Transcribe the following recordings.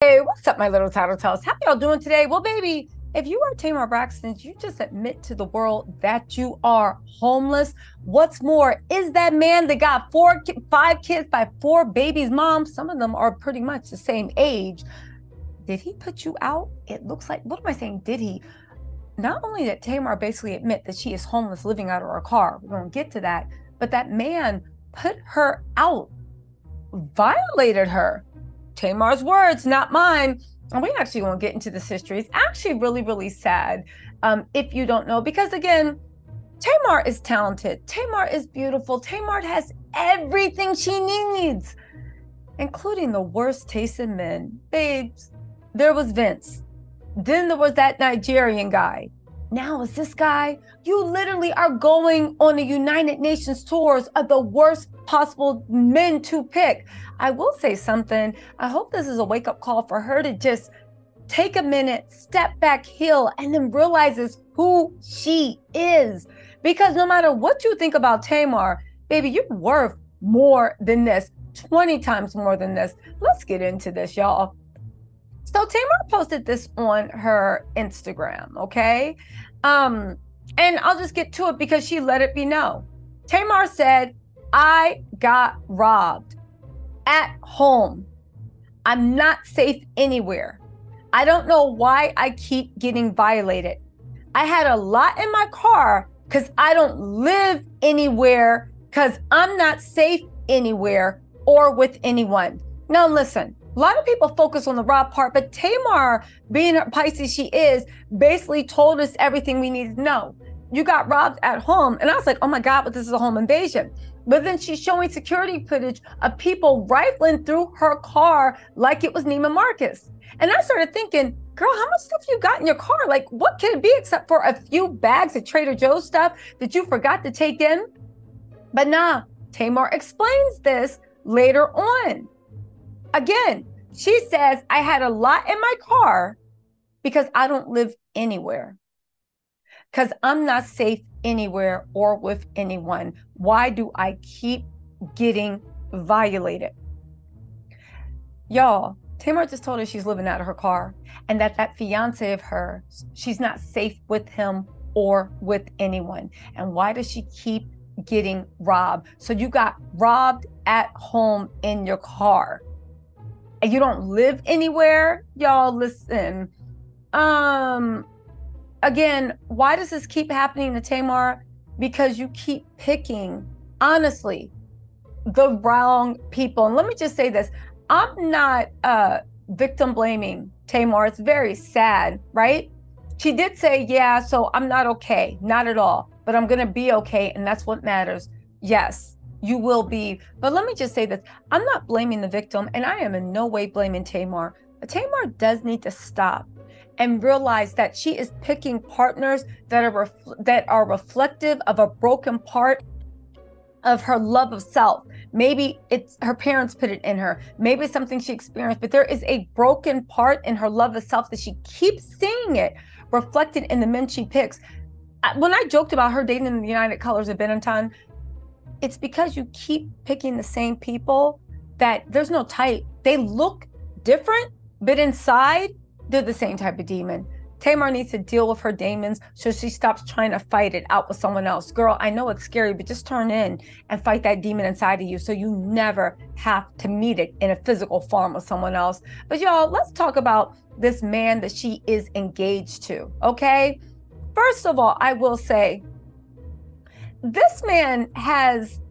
Hey, what's up, my little tattletales? How y'all doing today? Well, baby, if you are Tamar Braxton, you just admit to the world that you are homeless. What's more, is that man that got five kids by four babies' moms? Some of them are pretty much the same age. Did he put you out? It looks like, what am I saying? Did he? Not only did Tamar basically admit that she is homeless living out of her car, we're going to get to that, but that man put her out, violated her. Tamar's words, not mine. And we actually won't get into this history. It's actually really, really sad if you don't know, because again, Tamar is talented. Tamar is beautiful. Tamar has everything she needs, including the worst taste in men. Babes, there was Vince. Then there was that Nigerian guy. Now is this guy. You literally are going on the United Nations tours of the worst possible men to pick. I will say something. I hope this is a wake-up call for her to just take a minute, step back, heal, and then realizes who she is. Because no matter what you think about Tamar, baby, you're worth more than this, 20 times more than this. Let's get into this, y'all. So Tamar posted this on her Instagram, okay? And I'll just get to it because she let it be known. Tamar said, I got robbed at home. I'm not safe anywhere. I don't know why I keep getting violated. I had a lot in my car because I don't live anywhere because I'm not safe anywhere or with anyone. Now listen, a lot of people focus on the rob part, but Tamar, being her Pisces she is, basically told us everything we needed to know. You got robbed at home. And I was like, oh my God, but this is a home invasion. But then she's showing security footage of people rifling through her car like it was Neiman Marcus. And I started thinking, girl, how much stuff you got in your car? Like, what can it be except for a few bags of Trader Joe's stuff that you forgot to take in? But nah, Tamar explains this later on. Again, she says, I had a lot in my car because I don't live anywhere. Because I'm not safe anywhere or with anyone. Why do I keep getting violated? Y'all, Tamar just told us she's living out of her car and that fiance of hers, she's not safe with him or with anyone. And why does she keep getting robbed? So you got robbed at home in your car and you don't live anywhere. Y'all listen. Again, why does this keep happening to Tamar? Because you keep picking, honestly, the wrong people. And let me just say this. I'm not victim blaming Tamar. It's very sad, right? She did say, yeah, so I'm not okay. Not at all. But I'm going to be okay. And that's what matters. Yes, you will be. But let me just say this. I'm not blaming the victim. And I am in no way blaming Tamar. But Tamar does need to stop and realize that she is picking partners that are reflective of a broken part of her love of self. Maybe it's her parents put it in her. Maybe it's something she experienced, but there is a broken part in her love of self that she keeps seeing it reflected in the men she picks. When I joked about her dating in the United Colors of Benetton, it's because you keep picking the same people that there's no type. They look different, but inside, they're the same type of demon. Tamar needs to deal with her demons so she stops trying to fight it out with someone else. Girl, I know it's scary, but just turn in and fight that demon inside of you so you never have to meet it in a physical form with someone else. But y'all, let's talk about this man that she is engaged to, okay? First of all, I will say, this man has,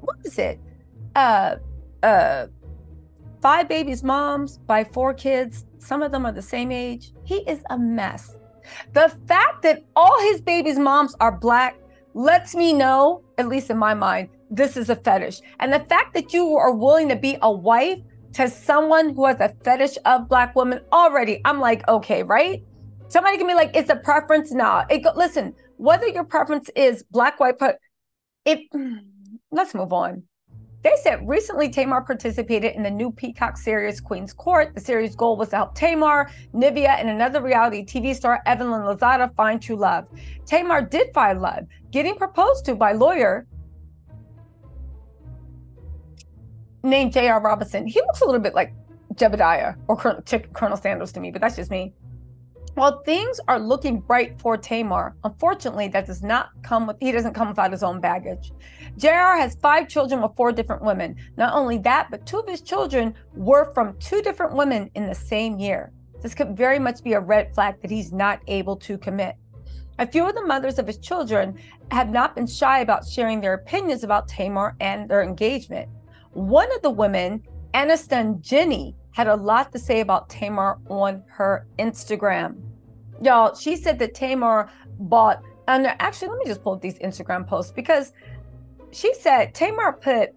what is it? 5 babies, moms by 4 kids. Some of them are the same age. He is a mess. The fact that all his babies' moms are Black lets me know, at least in my mind, this is a fetish. And the fact that you are willing to be a wife to someone who has a fetish of Black women already, I'm like, okay, right? Somebody can be like, it's a preference. Nah, listen, whether your preference is Black, white, let's move on. They said recently Tamar participated in the new Peacock series Queen's Court. The series' goal was to help Tamar, Nivea, and another reality TV star, Evelyn Lozada, find true love. Tamar did find love, getting proposed to by lawyer named R0BB. He looks a little bit like Jebediah or Colonel Sanders to me, but that's just me. While things are looking bright for Tamar, unfortunately, that does not come with, he doesn't come without his own baggage. JR has 5 children with 4 different women. Not only that, but 2 of his children were from 2 different women in the same year. This could very much be a red flag that he's not able to commit. A few of the mothers of his children have not been shy about sharing their opinions about Tamar and their engagement. One of the women, Anna's son Jenny, had a lot to say about Tamar on her Instagram. Y'all, she said that Tamar bought, and actually, let me just pull up these Instagram posts, because she said, Tamar put,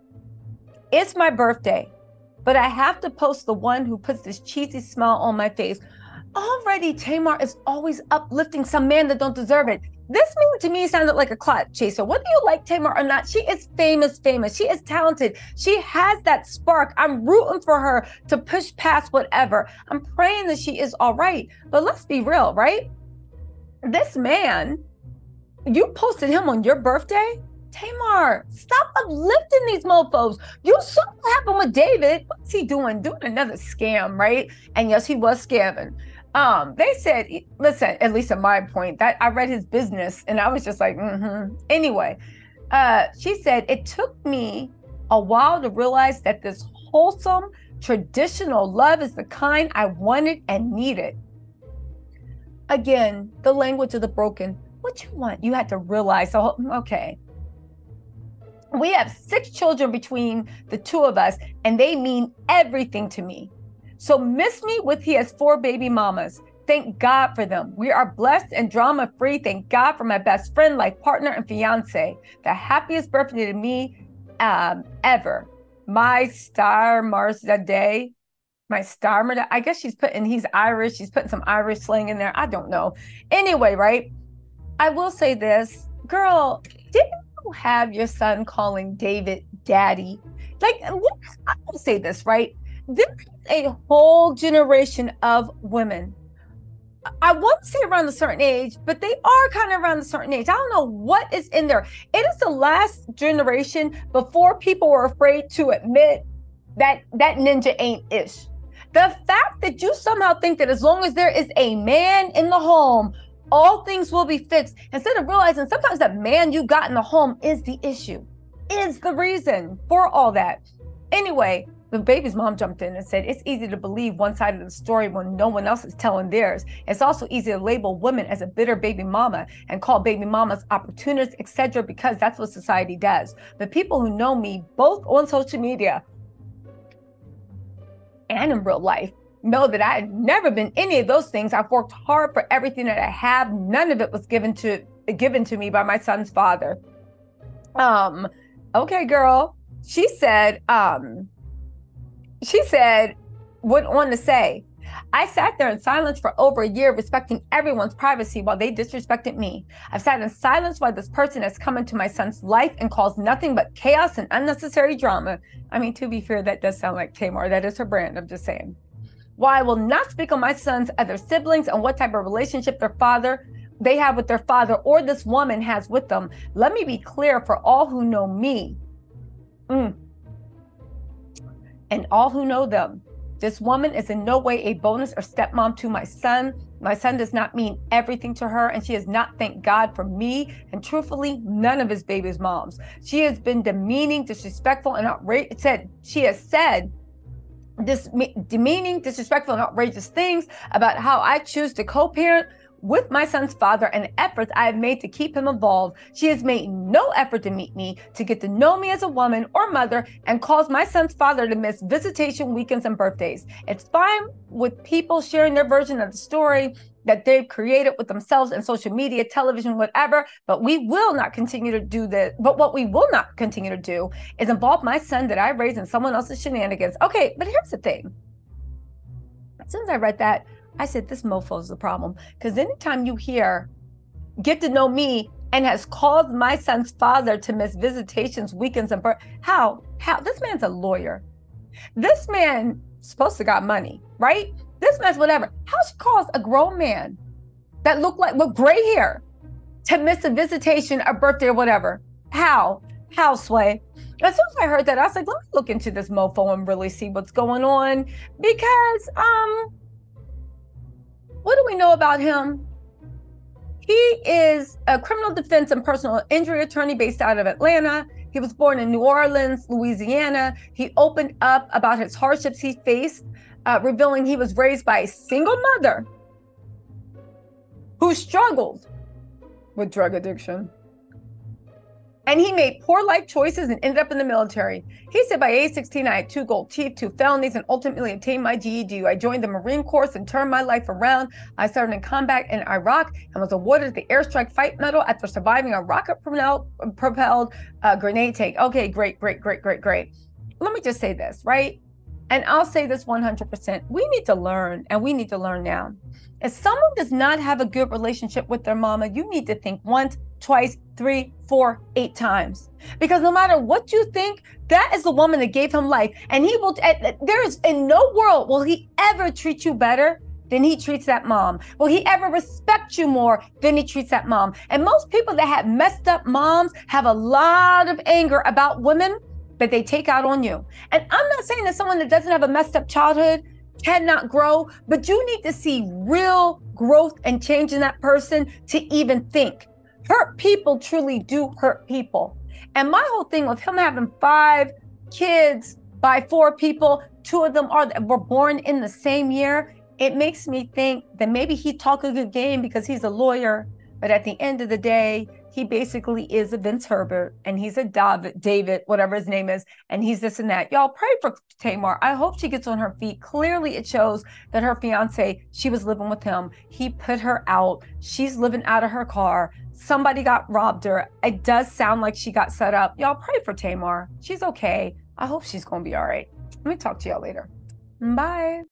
"It's my birthday, but I have to post the one who puts this cheesy smile on my face." Already, Tamar is always uplifting some man that don't deserve it. This man to me sounded like a clout chaser. Whether you like Tamar or not, she is famous. She is talented. She has that spark. I'm rooting for her to push past whatever. I'm praying that she is all right. But let's be real, right? This man, you posted him on your birthday? Tamar, stop uplifting these mofos. You saw what happened with David. What's he doing? Doing another scam, right? And yes, he was scamming. They said, listen, at least at my point, that I read his business and I was just like, Anyway, she said, it took me a while to realize that this wholesome, traditional love is the kind I wanted and needed. Again, the language of the broken. What you want? You had to realize, okay. We have 6 children between the 2 of us, and they mean everything to me. So miss me with he has 4 baby mamas. Thank God for them. We are blessed and drama free. Thank God for my best friend, life partner, and fiance. The happiest birthday to me ever. My star Marza day. My star, I guess he's Irish. She's putting some Irish slang in there. I don't know. Anyway, right? I will say this, girl, didn't you have your son calling David daddy? Like, I will say this, right? There is a whole generation of women. I won't say around a certain age, but they are kind of around a certain age. I don't know what is in there. It is the last generation before people were afraid to admit that ninja ain't ish. The fact that you somehow think that as long as there is a man in the home, all things will be fixed, instead of realizing sometimes that man you got in the home is the issue, is the reason for all that. Anyway, the baby's mom jumped in and said, it's easy to believe one side of the story when no one else is telling theirs. It's also easy to label women as a bitter baby mama and call baby mamas opportunists, etc., because that's what society does. But people who know me, both on social media and in real life, know that I had never been any of those things. I've worked hard for everything that I have. None of it was given to me by my son's father. Okay, girl. She said, went on to say, I sat there in silence for over a year, respecting everyone's privacy while they disrespected me. I've sat in silence while this person has come into my son's life and caused nothing but chaos and unnecessary drama. I mean, to be fair, that does sound like Tamar. That is her brand. I'm just saying. While I will not speak on my son's other siblings and what type of relationship they have with their father or this woman has with them, let me be clear for all who know me and all who know them. This woman is in no way a bonus or stepmom to my son. My son does not mean everything to her, and she has not thanked God for me, and truthfully, none of his baby's moms. She has been demeaning, disrespectful, and outrageous. She has said demeaning, disrespectful, and outrageous things about how I choose to co-parent with my son's father and the efforts I have made to keep him involved. She has made no effort to meet me, to get to know me as a woman or mother, and caused my son's father to miss visitation weekends and birthdays. It's fine with people sharing their version of the story that they've created with themselves and social media, television, whatever, but we will not continue to do this. But what we will not continue to do is involve my son that I raised in someone else's shenanigans. Okay, but here's the thing. As soon as I read that, I said, this mofo is the problem. Because anytime you hear, get to know me, and has caused my son's father to miss visitations, weekends, and how? This man's a lawyer. This man supposed to got money, right? This man's whatever. How she cause a grown man that looked like with gray hair to miss a visitation, a birthday, or whatever? How, Sway? As soon as I heard that, I was like, let me look into this mofo and really see what's going on. Because what do we know about him? He is a criminal defense and personal injury attorney based out of Atlanta. He was born in New Orleans, Louisiana. He opened up about his hardships he faced, revealing he was raised by a single mother who struggled with drug addiction. And he made poor life choices and ended up in the military. He said, by age 16, I had 2 gold teeth, 2 felonies, and ultimately obtained my GED. I joined the Marine Corps and turned my life around. I served in combat in Iraq and was awarded the Airstrike Fight Medal after surviving a rocket-propelled grenade tank. Okay, great. Let me just say this, right? And I'll say this 100%. We need to learn, and we need to learn now. If someone does not have a good relationship with their mama, you need to think once, twice, 3, 4, 8 times. Because no matter what you think, that is the woman that gave him life. And he will, there is in no world will he ever treat you better than he treats that mom. Will he ever respect you more than he treats that mom? And most people that have messed up moms have a lot of anger about women that they take out on you. And I'm not saying that someone that doesn't have a messed up childhood cannot grow, but you need to see real growth and change in that person to even think. Hurt people truly do hurt people. And my whole thing with him having 5 kids by 4 people, 2 of them were born in the same year, it makes me think that maybe he talked a good game because he's a lawyer, but at the end of the day, he basically is a Vince Herbert and he's a David, whatever his name is, and he's this and that. Y'all pray for Tamar. I hope she gets on her feet. Clearly, it shows that her fiance, she was living with him. He put her out. She's living out of her car. Somebody got robbed her. It does sound like she got set up. Y'all pray for Tamar. She's okay. I hope she's going to be all right. Let me talk to y'all later. Bye.